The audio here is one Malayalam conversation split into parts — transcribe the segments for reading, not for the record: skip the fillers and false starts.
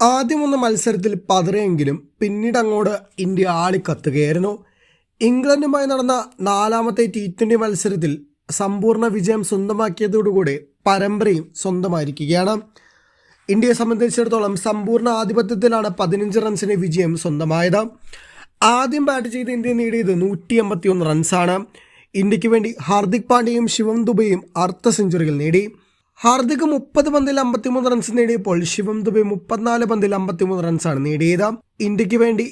ആദ്യം വന്ന മത്സരത്തിൽ പതറിയെങ്കിലും പിന്നീട് അങ്ങോട്ട് ഇന്ത്യ ആളിക്കത്തുകയായിരുന്നു. ഇംഗ്ലണ്ടുമായി നടന്ന 4ാമത്തെ T20 മത്സരത്തിൽ സമ്പൂർണ്ണ വിജയം സ്വന്തമാക്കിയതോടുകൂടി പരമ്പരയും സ്വന്തമായിരിക്കുകയാണ്. ഇന്ത്യയെ സംബന്ധിച്ചിടത്തോളം സമ്പൂർണ്ണ ആധിപത്യത്തിലാണ് 15 റൺസിന് വിജയം സ്വന്തമായത്. ആദ്യം ബാറ്റ് ചെയ്ത് ഇന്ത്യ നേടിയത് 181 റൺസാണ്. ഇന്ത്യക്ക് വേണ്ടി ഹാർദിക് പാണ്ഡ്യയും ശിവം ദുബെയും അർദ്ധ സെഞ്ചുറികൾ നേടി. ഹാർദിക് 30 പന്തിൽ 53 റൺസ് നേടിയപ്പോൾ ശിവം ദുബെ 34 പന്തിൽ 53 റൺസാണ് നേടിയത്. ഇന്ത്യക്ക് വേണ്ടി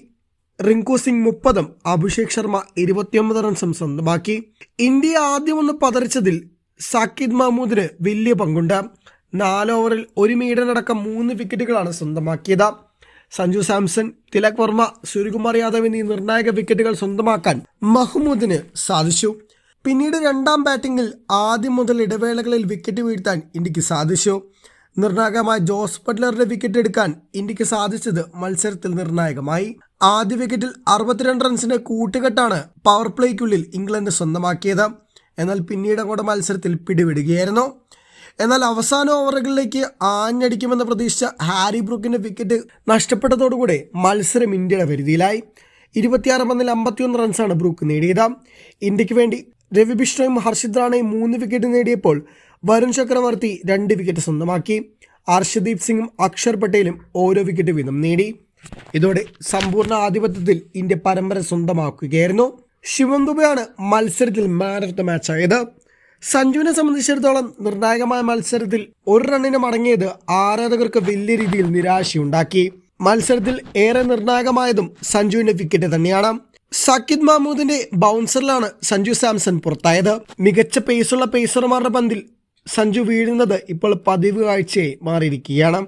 റിങ്കു സിംഗ് 30ഉം അഭിഷേക് ശർമ്മ 29 റൺസും സ്വന്തമാക്കി. ഇന്ത്യ ആദ്യം ഒന്ന് പതറിച്ചതിൽ സാക്കിബ് മഹ്മൂദിന് വലിയ പങ്കുണ്ട്. 4 ഓവറിൽ 1 മീഡനടക്കം 3 വിക്കറ്റുകളാണ് സ്വന്തമാക്കിയത്. സഞ്ജു സാംസൺ, തിലക് വർമ്മ, സൂര്യകുമാർ യാദവ് എന്നീ നിർണായക വിക്കറ്റുകൾ സ്വന്തമാക്കാൻ മഹ്മൂദിന് സാധിച്ചു. പിന്നീട് രണ്ടാം ബാറ്റിംഗിൽ ആദ്യം മുതൽ ഇടവേളകളിൽ വിക്കറ്റ് വീഴ്ത്താൻ ഇന്ത്യക്ക് സാധിച്ചു. നിർണായകമായ ജോസ് ബട്ട്ലറുടെ വിക്കറ്റ് എടുക്കാൻ ഇന്ത്യക്ക് സാധിച്ചത് മത്സരത്തിൽ നിർണായകമായി. ആദ്യ വിക്കറ്റിൽ 62 റൺസിന്റെ കൂട്ടുകെട്ടാണ് പവർ പ്ലേക്കുള്ളിൽ ഇംഗ്ലണ്ട് സ്വന്തമാക്കിയത്. എന്നാൽ പിന്നീട് അങ്ങോട്ട് മത്സരത്തിൽ പിടിവിടുകയായിരുന്നു. എന്നാൽ അവസാന ഓവറുകളിലേക്ക് ആഞ്ഞടിക്കുമെന്ന് പ്രതീക്ഷിച്ച ഹാരി ബ്രൂക്കിന്റെ വിക്കറ്റ് നഷ്ടപ്പെട്ടതോടുകൂടി മത്സരം ഇന്ത്യയുടെ പരിധിയിലായി. 26 പന്തിൽ 51 റൺസാണ് ബ്രൂക്ക് നേടിയത്. ഇന്ത്യക്ക് വേണ്ടി രവി ബിഷ്ണോയും ഹർഷിത് റാണയും 3 വിക്കറ്റ് നേടിയപ്പോൾ വരുൺ ചക്രവർത്തി 2 വിക്കറ്റ് സ്വന്തമാക്കി. അർഷദീപ് സിംഗും അക്ഷർ പട്ടേലും ഓരോ വിക്കറ്റ് വീതം നേടി. ഇതോടെ സമ്പൂർണ്ണ ആധിപത്യത്തിൽ ഇന്ത്യ പരമ്പര സ്വന്തമാക്കുകയായിരുന്നു. ശിവം ദുബെയാണ് മത്സരത്തിൽ മാൻ ഓഫ് ദ മാച്ച് ആയത്. സഞ്ജുവിനെ സംബന്ധിച്ചിടത്തോളം നിർണായകമായ മത്സരത്തിൽ 1 റണ്ണിന് മടങ്ങിയത് ആരാധകർക്ക് വലിയ രീതിയിൽ നിരാശയുണ്ടാക്കി. മത്സരത്തിൽ ഏറെ നിർണായകമായതും സഞ്ജുവിന്റെ വിക്കറ്റ് തന്നെയാണ്. സാക്കിബ് മഹ്മൂദിന്റെ ബൗൺസറിലാണ് സഞ്ജു സാംസൺ പുറത്തായത്. മികച്ച പേസുള്ള പേസർമാരുടെ പന്തിൽ സഞ്ജു വീഴുന്നത് ഇപ്പോൾ പതിവ് കാഴ്ചയായി മാറിയിരിക്കുകയാണ്.